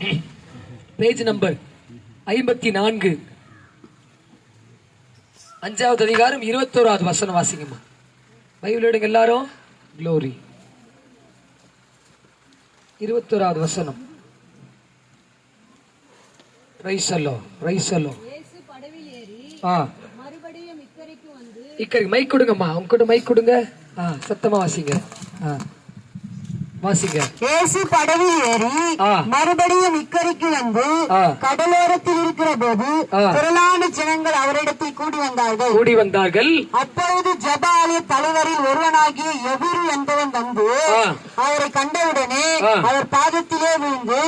Page number 54, 5வது அதிகாரம் 21வது வசனம் வாசிங்கம்மா. பைபிள் எடுங்க எல்லாரும். க்ளோரி 21வது வசனம். பிரைஸ் அல்லோ, பிரைஸ் அல்லோ. இக்கரைக்கு மைக் கொடுங்கம்மா. அவங்க கூட மைக் கொடுங்க. சத்தமா வாசிங்க. இயேசு படவில் ஏறி மறுபடியும் இக்கரைக்கு வந்து கடலோரத்தில் இருக்கிற போது திரளான ஜனங்கள் அவரிடத்தில் கூடி வந்தார்கள். அப்பொழுது ஜெப ஆலய தலைவரில் ஒருவனாகிய எபிரு என்பவன் வந்து அவரை கண்டவுடனே அவர் பாதத்திலே விழுந்து,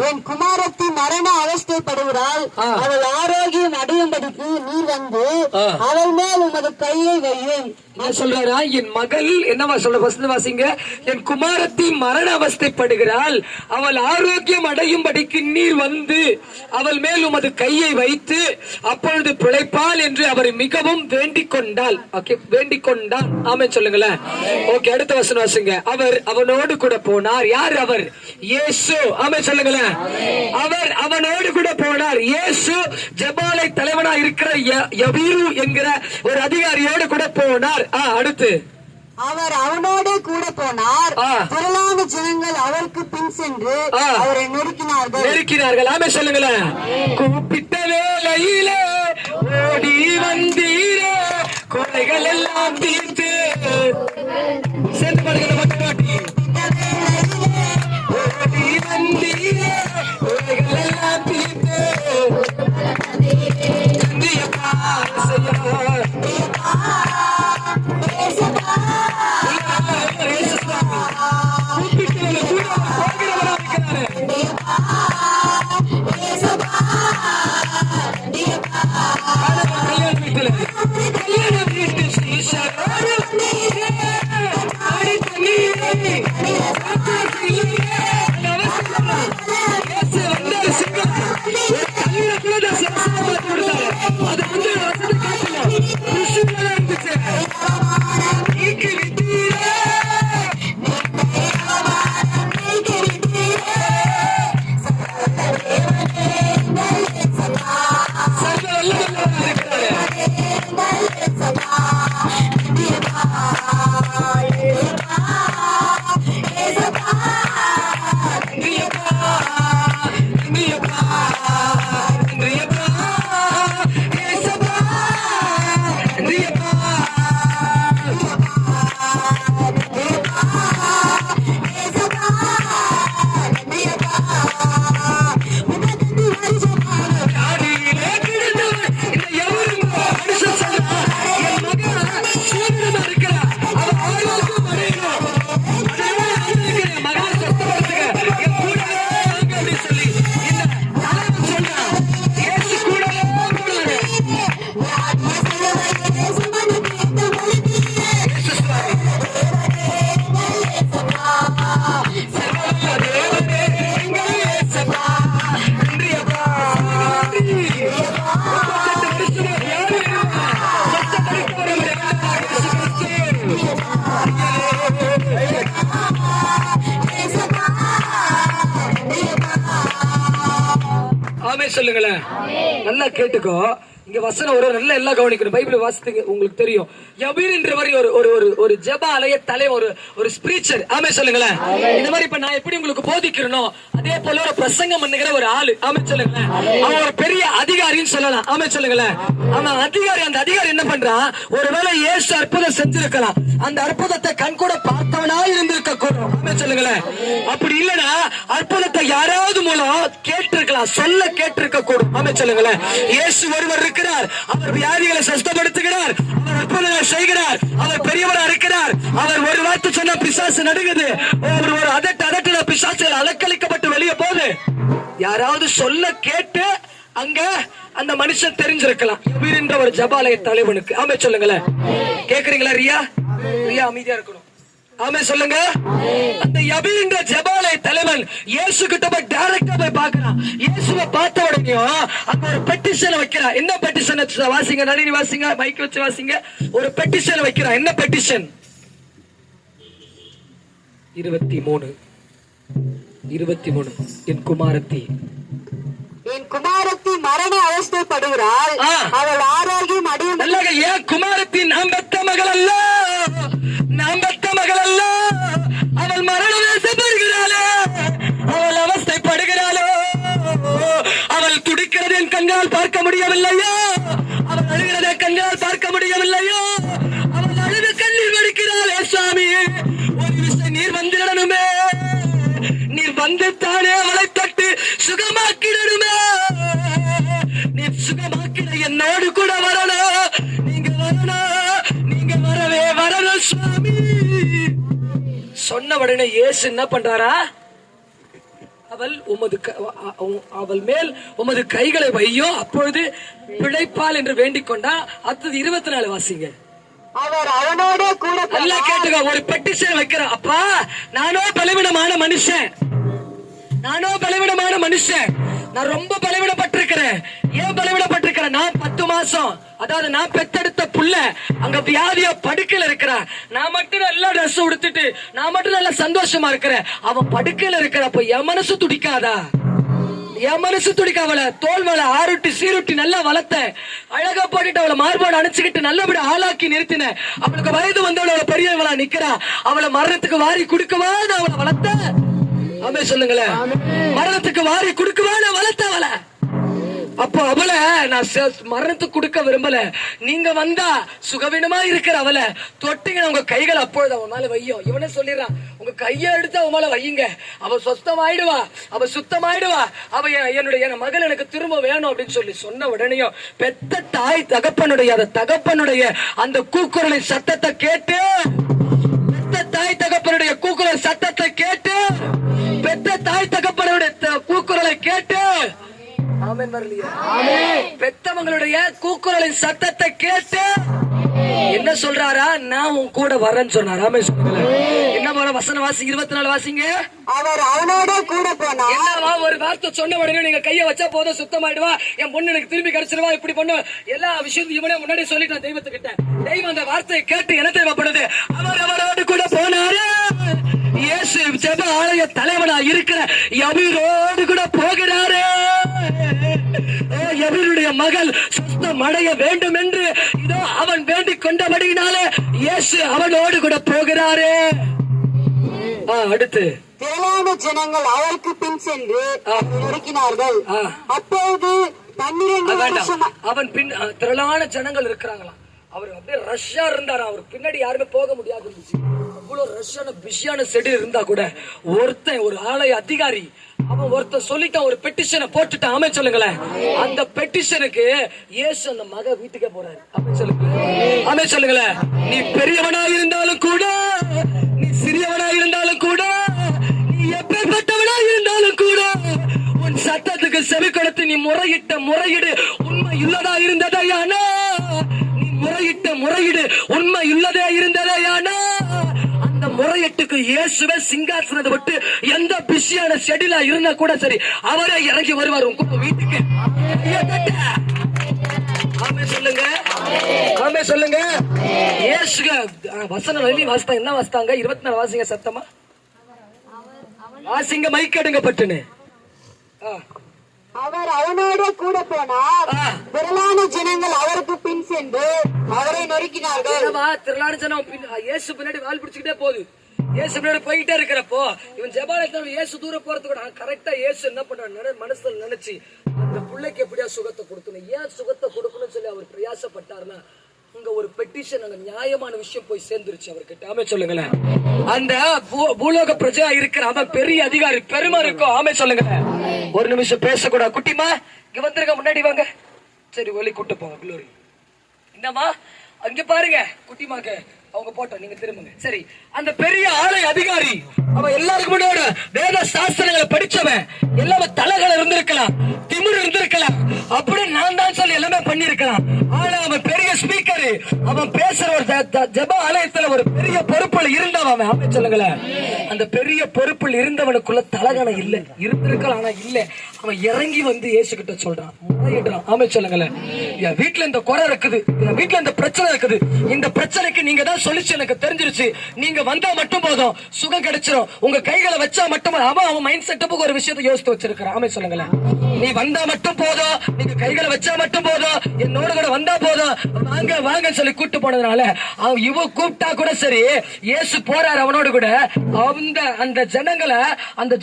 என் குமாரத்தி மரண அவஸ்தைப்படுகிறாள், அவள் ஆரோக்கியம் அடையும்படிக்கு நீர் வந்து அவள் மேல் உமது கையை வையும். சொல்றாரா, என் மகள் என்னவா சொல்ற? வாசிங்க. என் குமாரத்தி மரண அவஸ்தைப்படுகிறாள், அவள் ஆரோக்கியம் அடையும்படிக்கு நீர் வந்து அவள் மேல் உமது கையை வைத்து அப்பொழுது பிழைப்பாள் என்று அவரை மிகவும் வேண்டிக் கொண்டாள். வேண்டிக் கொண்டான். ஆமென் சொல்லுங்களேன். ஓகே, அடுத்த வசனம் வாசிங்க. அவர் அவனோடு கூட போனார். யார் அவர்? இயேசு. ஆமென் சொல்லுங்களேன். அவர் அவனோடு கூட போனார். இயேசு ஜெபாலை தலைவனா இருக்கிற யபீரு என்கிற ஒரு அதிகாரியோடு கூட போனார். அடுத்து அவர் அவனோடு கூட போனார். திரளான ஜனங்கள் அவருக்கு பின் சென்று அவரை நெருக்கினார்கள். ஆமென் சொல்லுங்களேன். கூப்பிட்ட வேளையிலே ஓடி வந்தீரே, கொலைகள் எல்லாம் தீர்த்து சேர்ந்து பாடுகிற மக்களாட்டி. ஓடி வந்தீரே, கொலைகள் எல்லாம் தீர்த்து சொல்லுங்களேன். நல்லா கேட்டுக்கோ. இங்க வசனம் ஒரு நல்ல எல்லாம் கவனிக்கணும். பைபிள் வாசித்து உங்களுக்கு தெரியும். யபீர் என்றவர் ஒரு ஜெப ஆலய தலைவர், ஒரு ஸ்பிரிச்சர். ஆமென் சொல்லுங்களேன். இந்த மாதிரி இப்ப நான் எப்படி உங்களுக்கு போதிக்கிறனோ அதே போல ஒரு பிரசங்கம் பண்ணுகிற ஒரு ஆளு. ஆமென் சொல்லுங்களேன். அவன் ஒரு பெரிய அதிகாரின்னு சொல்லலாம். ஆமென் சொல்லுங்களேன். அவன் அதிகாரி. அந்த அதிகாரி என்ன பண்றான்? ஒருவேளை இயேசு அற்புதம் செஞ்சிருக்கலாம், அந்த அற்புதத்தை கண் கூட பார்த்தவனா இருந்திருக்க கூடும். ஆமென் சொல்லுங்களேன். அப்படி இல்லனா அற்புதத்தை யாராவது மூலம் கேட்டிருக்கலாம், சொல்ல கேட்டிருக்க கூடும். ஆமென் சொல்லுங்களேன். இயேசு ஒருவர் இருக்கிறார். அவர் வியாதிகளை சுத்தப்படுத்துகிறார். அவர் அற்புதங்களை செய்கிறார். அவர் பெரியவரா இருக்கிறார். அவர் ஒரு வார்த்தை சொன்ன பிசாசு நடுங்குது. ஒரு அதட்டின பிசாசுகள் அலக்களிக்கப்பட்டு வெளியே போகுது. யாராவது சொல்ல கேட்டு அங்க அந்த மனுஷன் தெரிஞ்சிருக்கலாம். யபீர் என்ற ஒரு ஜெபாலய தலைவனுக்கு. ஆமென் சொல்லுங்களேன். கேக்குறீங்களா? ரியா அமைதியா இருக்கணும். ஆமென் சொல்லுங்க. அந்த யபீர் என்ற ஜெபாலய தலைவன் இயேசு கிட்ட போய் டைரக்டா போய் பார்க்கறான். இயேசுவை பார்த்த உடனே அங்க ஒரு பெட்டிஷன் வைக்கிறான். என்ன பெட்டிஷன் வாசிங்க, நளினி வாசிங்க, மைக் வச்சு வாசிங்க. ஒரு பெட்டிஷன் வைக்கிறான். என்ன பெட்டிஷன்? 23 23 என் குமாரத்தி மரண அவஸ்தைப்படுகிறாள், அவள் ஆரோக்கியம் அடையும். ஏன் குமாரத்தி நாம் பெத்த மகள் அல்ல, நாம் பெத்த மகள் அல்ல, அவள் மரண அவஸ்தைப்படுகிறாளே, அவள் அவஸ்தைப்படுகிறாளோ, அவள் துடிக்கிறது என் கண்ணால் பார்க்க முடியவில்லையோ, அவள் அழுகிறதை கண்ணால் பார்க்க முடியவில்லையோ, அவள் அழுது கண்ணீர் வடிக்கிறாளே சாமி, ஒரு விஷயம் நீர் வந்துடணுமே, நீர் வந்து தானே அவளை தட்டு சுகமாக்கிடணுமே, நீர் சுகமாக்கிட என்னோடு கூட வரணும், நீங்க வரணும், நீங்க வரவே வரணும் சுவாமி. சொன்ன உடனே இயேசு என்ன பண்றாரா, அவள் மேல் உமது கைகளை வையோ, அப்பொழுது பிழைப்பால் என்று வேண்டிக் கொண்டா. அடுத்தது 24 வாசிங்க. அவர் அவனோட கூட நல்லா கேட்டுக்க, ஒரு பெட்டிஷன் வைக்கிற, அப்பா நானோ பலவீனமான மனுஷன், நானோ பலவீனமான மனுஷன், நான் ரொம்ப பலவீனப்பட்டிருக்கிறேன். ஏன் பலவீனப்பட்டிருக்கிறேன், நான் 10 மாசம், அதாவது நான் பெத்தெடுத்த புள்ள அங்க வியாதியா படுக்கையில இருக்கிறேன், நான் மட்டும் நல்லா ட்ரெஸ் உடுத்துட்டு நான் மட்டும் நல்லா சந்தோஷமா இருக்கிறேன், அவன் படுக்கையில இருக்கிற, அப்ப என் மனசு துடிக்காதா, என் மனசு துடிக்க, அவளை தோல் மேல ஆருட்டி சீருட்டி நல்லா வளர்த்த, அழகா போட்டுட்டு அவளை மார்போடு அணைச்சுக்கிட்டு நல்லபடி ஆளாக்கி நிறுத்தின, அவளுக்கு வயது வந்தவளை பெரியவளா நிக்கிறா, அவளை மரணத்துக்கு வாரி குடுக்கவா நான் அவளை வளர்த்த, ஆமே சொல்லுங்களேன், மரணத்துக்கு வாரி குடுக்கவா நான் வளர்த்த அவளை, அப்போ அவளை நான் மரணத்துக்கு கொடுக்க விரும்பல, நீங்க வந்தா சுகவீனமா இருக்கிற அவளை தொட்டிங்க உங்க கைகள் அப்பொழுது அவன் மேல வையும். இவனே சொல்லிடுறான், உங்க கையை எடுத்து அவன் மேல வையுங்க, அவ சொஸ்தமாயிடுவா, அவ சுத்தமாயிடுவா, அவ என்னுடைய மகள் எனக்கு திரும்ப வேணும் அப்படின்னு சொல்லி சொன்ன உடனேயும் பெத்த தாய் தகப்பனுடைய அந்த கூக்குரலின் சத்தத்தை கேட்டு, பெத்த தாய் தகப்பனுடைய கூக்குரல் சத்தத்தை கேட்டு, பெத்த தாய் தகப்பனுடைய கூக்குரலை கேட்டு, பெத்தவங்களுடைய கூக்குரலின் சத்தத்தை கேட்டு என்ன சொல்றாரா, நான் உன் கூட வரேன்னு சொன்னார். ஆமே சொல்லுங்க. என்ன போல வசன வாசிங்க, 24 வாசிங்க. அவர் அவனோட கூட போனா, என்னவா ஒரு வார்த்தை சொன்ன உடனே நீங்க கைய வச்சா போதும் சுத்தமாயிடுவா, என் பொண்ணு எனக்கு திரும்பி கிடைச்சிருவா, இப்படி பண்ண எல்லா விஷயத்தையும் இவனே முன்னாடி சொல்லிட்டான் தெய்வத்துக்கிட்ட. தெய்வம் அந்த வார்த்தையை கேட்டு என்ன தேவைப்படுது, அவர் அவரோடு கூட போனாரு. இயேசு ஜெப ஆலய தலைவனா இருக்கிற யபீரோடு கூட போகிறாரு. யபீருடைய மகள் சுத்தம் அடைய வேண்டும் என்று இதோ அவன் வேண்டிக் கொண்டபடியினாலே இயேசு அவனோடு கூட போகிறாரு. அடுத்து திரளான ஜனங்கள் அவருக்கு பின் சென்று நெருக்கினார்கள். அப்போது 12 வருஷம் அவன் பின் திரளான ஜனங்கள் இருக்கிறாங்களாம். அவர் அப்படியே ரஷ்யா இருந்தாரா, அவர் பின்னாடி யாருமே போக முடியாது. அவ்வளவு ரஷ்யான பிஸியான செடி இருந்தா கூட ஒருத்தன், ஒரு ஆலய அதிகாரி, அவன் ஒருத்தன் சொல்லிட்டான், ஒரு பெட்டிஷனை போட்டுட்டான். ஆமே சொல்லுங்களேன். அந்த பெட்டிஷனுக்கு இயேசு அந்த மக வீட்டுக்கே போறாரு. ஆமே சொல்லுங்களேன். ஆமே சொல்லுங்களேன். நீ பெரியவனா இருந்தாலும் கூட, நீ சிறியவனா இருந்தாலும் கூட, நீ எப்பேற்பட்டவனா இருந்தாலும் கூட, உன் சத்தத்துக்கு செவி கொடுத்து நீ முறையிடு உண்மை இல்லதா இருந்ததையானா, நீ முறையிடு உண்மை இல்லதே இருந்ததையானா, அந்த முறையீட்டுக்கு இயேசுவே சிங்காசனத்தை விட்டு எந்த பிஸியான ஷெட்யூலா இருந்தா கூட சரி, அவரே இறங்கி வருவார் உங்க வீட்டுக்கு. ஆமே சொல்லுங்க, ஆமே சொல்லுங்க. இயேசுங்க வசனம் எழுதி வாசித்தாங்க. என்ன வாசித்தாங்க? 24 வாசிங்க சத்தமா வாசிங்க, மைக் எடுங்க பட்டுன்னு. அவர் அவனோட கூட போனார். திரளான ஜனங்கள் அவருக்கு பின் சென்று அவரை நெருக்கினார்கள். திரளான ஜனம் இயேசு பின்னாடி வால் பிடிச்சுக்கிட்டே போகுது. இயேசு பின்னாடி போயிட்டே இருக்கிறப்போ இவன் ஜெபாலயத்துல இயேசு தூரம் போறதுக்கு கூட கரெக்டா இயேசு என்ன பண்றாரு, மனசுல நினைச்சு அந்த பிள்ளைக்கு எப்படியா சுகத்தை கொடுக்கணும், ஏன் சுகத்தை கொடுக்கணும்னு சொல்லி அவர் பிரயாசப்பட்டாருன்னா, அங்க ஒரு பெட்டிஷன், அந்த நியாயமான விஷயம் போய் சேர்ந்துருச்சு அவர்கிட்ட. ஆமே சொல்லுங்களேன். அந்த பூலோக பிரஜா இருக்கிற அவன் பெரிய அதிகாரி, பெருமை இருக்கும். ஆமே சொல்லுங்களேன். ஒரு நிமிஷம் பேசக்கூடாது. குட்டிமா இங்க வந்துருங்க, முன்னாடி வாங்க. சரி, ஒலி கூட்டு போங்க. குளோரி என்னமா அங்க பாருங்க, குட்டிமாக்கு அவங்க போட்டோம், நீங்க திரும்புங்க. சரி, அந்த பெரிய ஆலய அதிகாரி அவன் எல்லாருக்கும் முன்னாடி வேத சாஸ்திரங்களை படிச்சவன், எல்லாமே தலைகள் இருந்திருக்கலாம், திமிர் இருந்திருக்கலாம், அப்படி நான் தான் சொல்லி எல்லாமே பண்ணிருக்கலாம். ஆனா அவன் பெரிய ஸ்பீக்கர், அவன் பேசுற ஒரு ஜெப ஆலயத்துல ஒரு பெரிய பொறுப்புல இருந்தவன். அவன் சொல்லுங்களேன், அந்த பெரிய பொறுப்பில் இருந்தவனுக்குள்ள தலகணம் இல்ல, இருந்திருக்கலாம் ஆனா இல்ல. அவன் இறங்கி வந்து இயேசு கிட்ட சொல்றான், முறையிடுறான். ஆமே சொல்லுங்களேன், என் வீட்டுல இந்த குறை இருக்குது, என் வீட்டுல இந்த பிரச்சனை இருக்குது, இந்த பிரச்சனைக்கு நீங்க தான் சொல்லிச்சு எனக்கு தெரிஞ்சிருச்சு, நீங்க வந்தா மட்டும் போதும் சுகம் கிடைச்சிரும், உங்க கைகளை வச்சா மட்டும். அவன் மைண்ட் செட்டப்புக்கு ஒரு விஷயத்தை யோசித்து வச்சிருக்கான். ஆமே சொல்லுங்களேன், நீ வந்தா மட்டும் போதும், நீங்க கைகளை வச்சா மட்டும் போதும், என்னோட கூட வந்தா போதும், வாங்க வாங்க சொல்லி கூட்டு போனதுனால அவன் இவ கூப்பிட்டா கூட சரி, இயேசு போறாரு அவனோடு கூட. அந்த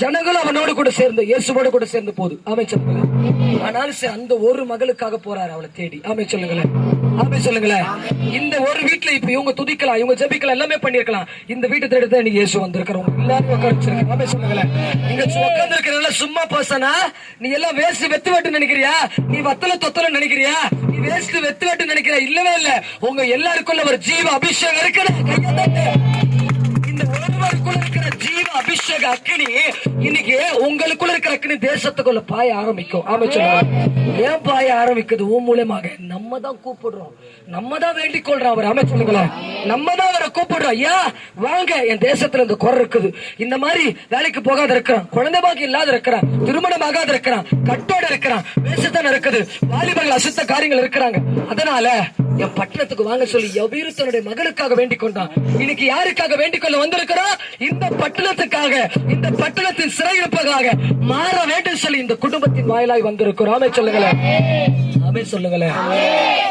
ஜனங்களும் அவனோடு கூட சேர்ந்து இயேசுவோடு கூட சேர்ந்து போகுது. ஆமே சொல்லுங்களேன். ஆனாலும் சரி, அந்த ஒரு மகளுக்காக போறாரு அவளை தேடி. ஆமே சொல்லுங்களேன், ஆமே சொல்லுங்களேன். இந்த ஒரு வீட்டுல இப்ப இவங்க துதிக்கலாம், இவங்க ஜெபிக்கலாம், எல்லாமே பண்ணிருக்கலாம். இந்த வீட்டை தேடி தான் நீங்க இயேசு வந்திருக்கிறோம். எல்லாரும் உட்காந்துருக்காங்க. ஆமே சொல்லுங்களேன். நீங்க உட்கார்ந்து இருக்கிற சும்மா பர்சனா, நீ எல்லாம் வேஸ்ட் வெத்து வெட்டு நினைக்கிறியா, நீ வத்தல தொத்தல நினைக்கிறியா, நீ வேஸ்ட் வெத்து வெட்டு நினைக்கிறியா? இல்லவே இல்ல. உங்க எல்லாருக்குள்ள ஒரு ஜீவ அபிஷேகம் இருக்குது. இந்த ஒருவருக்குள்ள இருக்கிற ஜீவ அபிஷேக அக்கினி இன்னைக்கு உங்களுக்குள்ள இருக்கிற அக்கினி தேசத்துக்குள்ள பாய ஆரம்பிக்கும். ஆமா சொல்லுங்க. ஏன் பாய ஆரம்பிக்குது? உன் மூலமாக நம்ம தான் கூப்பிடுறோம், நம்ம தான் வேண்டிக் கொள்றோம் அவர். ஆமா சொல்லுங்களேன், நம்ம தான் அவரை கூப்பிடுறோம். ஐயா வாங்க, என் தேசத்துல இந்த குறை இருக்குது, இந்த மாதிரி வேலைக்கு போகாத இருக்கிறான், குழந்தை பாக்கி இல்லாத இருக்கிறான், திருமணம் ஆகாத இருக்கிறான், கட்டோட இருக்கிறான், வேசத்தனம் இருக்குது, வாலிபர்கள் அசுத்த காரியங்கள் இருக்கிறாங்க. அதனால என் பட்டணத்துக்கு வாங்க சொல்லி யவீரு தன்னுடைய மகனுக்காக வேண்டிக் கொண்டான். இன்னைக்கு யாருக்காக வேண்டிக் கொள்ள வந்திருக்கிறோம்? இந்த பட்டணத்துக்காக, இந்த பட்டணத்தின் சிறையிருப்பதாக மாற வேண்டும் சொல்லி இந்த குடும்பத்தின் வாயிலாய் வந்திருக்கிறோம். ஆமே சொல்லுங்களேன், ஆமே சொல்லுங்களேன்.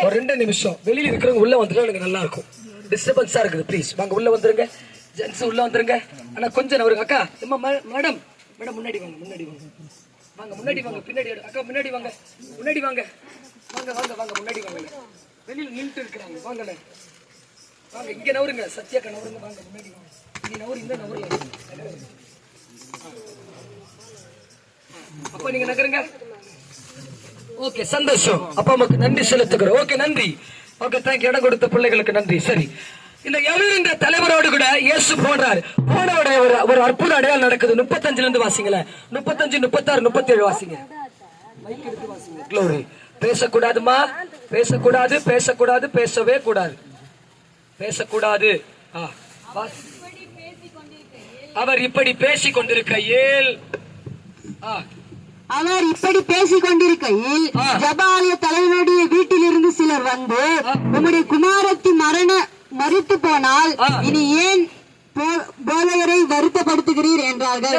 ஒரு 2 நிமிஷம் வெளியில இருக்கிறவங்க உள்ள வந்துட்டா எனக்கு நல்லா இருக்கும். டிஸ்டர்பன்ஸா இருக்குது. ப்ளீஸ் வாங்க உள்ள வந்துருங்க. ஜென்ஸ் உள்ள வந்துருங்க. ஆனா கொஞ்சம் நவருங்க. அக்கா மேடம் மேடம் முன்னாடி வாங்க, முன்னாடி வாங்க, வாங்க முன்னாடி வாங்க, பின்னாடி அக்கா முன்னாடி வாங்க, முன்னாடி வாங்க, வாங்க வாங்க வாங்க முன்னாடி வாங்க. வெளியில நின்று இருக்கிறாங்க. வாங்கல வாங்க, இங்க நவருங்க. சத்யாக்கா நவருங்க, வாங்க முன்னாடி வாங்க. இங்க நவரு, இந்த நவருங்க. அப்ப நீங்க நகருங்க. ஓகே, சந்தோஷம். அப்பா அம்மாக்கு நன்றி செலுத்துகிறோம். ஓகே, நன்றி. Okay, thank you. இடம் கொடுத்த பிள்ளைகளுக்கு நன்றி. சரி, இந்த யவீர் என்ற தலைவரோடு கூட இயேசு போனார். போனவுடைய ஒரு அற்புத அடையாளம் நடக்குது. 35 இருந்து வாசிங்களேன். 35, 36, 37 வாசிங்க. மைக் எடுத்து வாசிங்க. க்ளோரி. பேசக்கூடாதுமா, பேசக்கூடாது, பேசக்கூடாது, பேசவே கூடாது, பேசக்கூடாது. அவர் இப்படி பேசிக் கொண்டிருக்கையில் ஜெபாலய தலைவனுடைய வீட்டிலிருந்து சிலர் வந்து, உம்முடைய குமாரத்தி மரித்து போனால் இனி ஏன் போதகரை வருத்தப்படுத்துகிறீர் என்றார்கள்.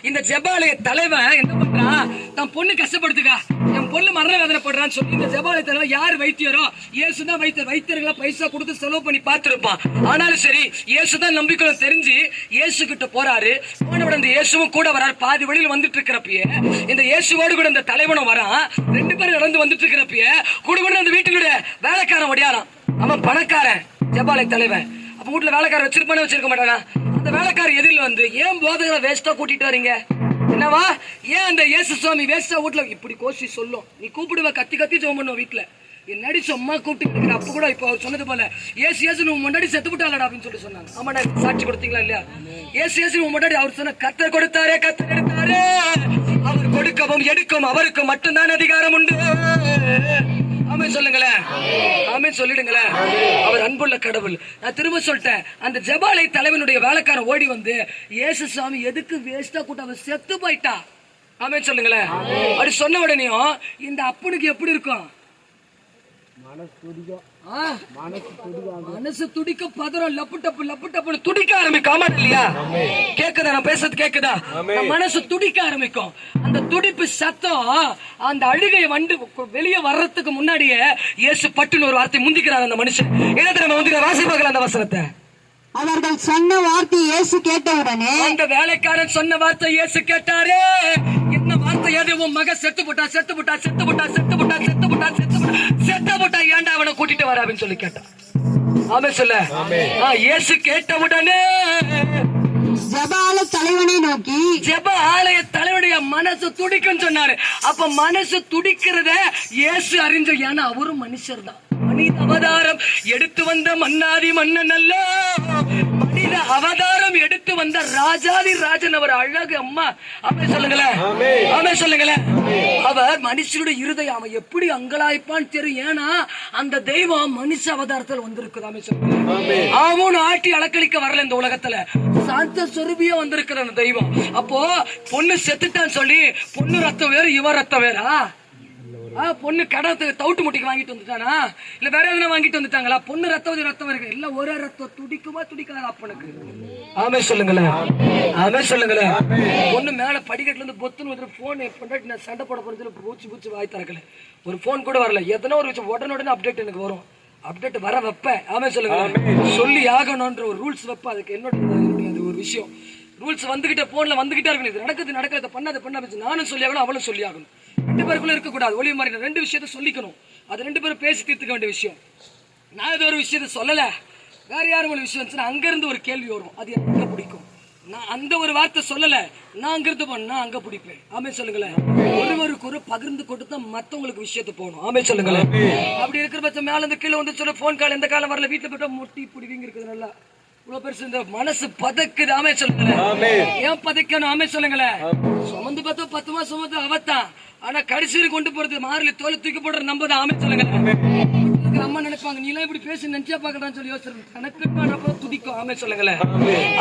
இந்த ஜெபாலய தலைவன் என்ன பண்றான்? தன் பொண்ணு கஷ்டப்படுத்துக்கா, என் பொண்ணு மரண வேதனை படுறான்னு சொல்லி இந்த ஜெபாலய தலைவன் யாரு வைத்தியரோ, இயேசுதான் வைத்தியர். வைத்தியர்களை பைசா கொடுத்து செலவு பண்ணி பார்த்திருப்பான். ஆனாலும் சரி, இயேசுதான் நம்பிக்கை தெரிஞ்சு இயேசு கிட்ட போறாரு. போனவுடன் இந்த இயேசுவும் கூட வராரு. பாதி வழியில் வந்துட்டு இருக்கிறப்பயே இந்த இயேசுவோடு கூட இந்த தலைவனும் வரான். 2 பேரும் நடந்து வந்துட்டு இருக்கிறப்பயே கூட கூட அந்த வீட்டிலுடைய வேலைக்காரன் ஒடியாரான். அவன் பணக்காரன், ஜெபாலய தலைவன். அப்ப வீட்டுல வேலைக்காரர் வச்சிருப்பானே, வச்சிருக்க மாட்டானா? அந்த வேலைக்காரர் எதிரில் வந்து, ஏன் போதகரை வேஸ்டா கூட்டிட்டு வரீங்க? என்னவா, ஏன் அந்த இயேசு சுவாமி வேஸ்டா வீட்டுல இப்படி கோஷி சொல்லும். நீ கூப்பிடுவ, கத்தி கத்தி ஜெபம் பண்ணுவோம் வீட்டுல. என்னடி சும்மா கூப்பிட்டு அப்ப கூட இப்ப அவர் சொன்னது போல, ஏசு நீ முன்னாடி செத்து விட்டாளடா அப்படின்னு சொல்லி சொன்னாங்க. ஆமா, சாட்சி கொடுத்தீங்களா இல்லையா? ஏசு நீ முன்னாடி அவர் சொன்ன, கத்தர் கொடுத்தாரே, கத்தர் எடுத்தாரே, அவர் கொடுக்கவும் எடுக்கவும் அவருக்கு மட்டும்தான் அதிகாரம் உண்டு. ஆமே சொல்லுங்களேன், ஆமே சொல்லிடுங்களேன். அவர் அன்புள்ள கடவுள். நான் திரும்ப சொல்லிட்டேன், அந்த ஜெபாலய தலைவனுடைய வேலைக்காரன் ஓடி வந்து, இயேசு சாமி எதுக்கு வேஸ்டா கூட்ட, அவர் செத்து போயிட்டா. ஆமே சொல்லுங்களேன். அப்படி சொன்ன உடனேயும் இந்த அப்பனுக்கு எப்படி இருக்கும்? மனசு துடிக்க, பதறம், லப்பு டப்பு லப்பு டப்பு துடிக்க ஆரம்பிக்கும். இல்லையா? கேக்குதா? நான் பேசுறது கேக்குதா? மனசு துடிக்க ஆரம்பிக்கும். அந்த துடிப்பு சத்தம், அந்த அழுகை வந்து வெளியே வர்றதுக்கு முன்னாடியே இயேசு பட்டுன்னு ஒரு வார்த்தை முந்திக்கிறார் அந்த மனுஷன். என்ன தெரியுமா முந்திக்கிறார்? வாசி பார்க்கலாம் அந்த வசனத்தை. அவர்கள் சொன்ன வார்த்தை இயேசு கேட்டவுடனே, அந்த வேலைக்காரன் சொன்ன வார்த்தை இயேசு கேட்டாரே. என்ன வார்த்தை? எது? உன் மகன் செத்து போட்டா, செத்து போட்டா, செத்து போட்டா, செத்து போட்டா, செத்து போட்டா, செத்து போட்டா, செத்து போட்டா, ஏன்டா அவனை கூட்டிட்டு வர அப்படின்னு சொல்லி கேட்டான். ஆமே சொல்ல. இயேசு கேட்டவுடனே ஜெபாலய தலைவனை நோக்கி, ஜெபாலய தலைவனுடைய மனசு துடிக்கும் சொன்னாரு. அப்ப மனசு துடிக்கிறத இயேசு அறிஞ்ச, ஏன்னா அவரும் மனுஷர் தான். மனித அவதாரம் எடுத்து வந்த மன்னாதி மன்னன் அல்ல, மனித மனித அவதாரம் எடுத்து வந்த ராஜாதி ராஜன் அவர் அழகு அம்மா. ஆமே சொல்லுங்களேன், ஆமே சொல்லுங்களேன். அவர் மனுஷனுடைய இருதயம் அவன் எப்படி அங்கலாய்ப்பான்னு தெரியும். ஏன்னா அந்த தெய்வம் மனுஷ அவதாரத்தில் வந்திருக்குது. ஆமே சொல்லுங்களேன். அவன் ஆட்டி அளக்களிக்க வரல இந்த உலகத்துல, சாந்த சொருபியா வந்திருக்கிற அந்த தெய்வம். அப்போ பொண்ணு செத்துட்டான்னு சொல்லி பொண்ணு ரத்தம் வேறு இவன் ரத்தம் வேறா? பொண்ணு கடத்து தவுட்டு முட்டிக்கு வாங்கிட்டு வந்துட்டானா, இல்ல வேற எதுனா வாங்கிட்டு வந்துட்டாங்களா? பொண்ணு ரத்தம் இருக்கு, எல்லாம் ஒரே ரத்தம். துடிக்குமா துடிக்காத அப்பனுக்கு? ஆமே சொல்லுங்களேன், ஆமே சொல்லுங்களேன். பொண்ணு மேல படிக்கட்டுல இருந்து பொத்துன்னு வந்து போன் பண்ணி நான் சண்டை போட போறது பூச்சி வாய் திறக்கல, ஒரு போன் கூட வரல. எத்தனை ஒரு விஷயம் உடனே அப்டேட் எனக்கு வரும், அப்டேட் வர வைப்ப. ஆமே சொல்லுங்க, சொல்லி ஆகணும்ன்ற ஒரு ரூல்ஸ் வைப்ப. அதுக்கு என்னோட ஒரு விஷயம் ரூல்ஸ் வந்துகிட்ட போன்ல வந்துகிட்டே இருக்கணும். இது நடக்குது பண்ணாத நானும் சொல்லி ஆகணும், அவளும் சொல்லி ஆகணும். ரெண்டு பேருக்குள்ள இருக்கக்கூடாது ஒளி மாதிரி. ரெண்டு விஷயத்த சொல்லிக்கணும், அது ரெண்டு பேரும் பேசி தீர்த்துக்க வேண்டிய விஷயம். நான் இது ஒரு விஷயத்த சொல்லல, வேற யாரும் ஒரு விஷயம் இருந்துச்சுன்னா அங்க இருந்து ஒரு கேள்வி வரும், அது எனக்கு பிடிக்கும். நான் அந்த ஒரு வார்த்தை சொல்லல, நான் அங்கிருந்து போனா அங்க பிடிப்பேன். ஆமே சொல்லுங்களேன். ஒருவருக்கு ஒரு பகிர்ந்து கொடுத்தா மத்தவங்களுக்கு விஷயத்த போகணும். ஆமே சொல்லுங்களேன். அப்படி இருக்கிற பட்சம் மேல இருந்து கீழே வந்து சொல்ல போன் கால் எந்த காலம் வரல, வீட்டுல போயிட்டா முட்டி பிடிவிங்க இருக்குது. நல்லா இவ்வளவு பெருசு இந்த மனசு பதக்குது. ஆமே சொல்லுங்களேன். ஏன் பதைக்கணும்? ஆமே சொல்லுங்களேன். சுமந்து பார்த்தா 10 மாசம் சுமந்து அவத்தான், ஆனா கடைசியில் கொண்டு போறது மாறல தோலை தூக்கி போடுற நம்ம தான். ஆமே சொல்லுங்களேன். அம்மா நினைப்பாங்க நீ எல்லாம் இப்படி பேசி நினைச்சா பாக்கறான்னு சொல்லி யோசிச்சு கணக்கு துடிக்கும். ஆமே சொல்லுங்களேன்,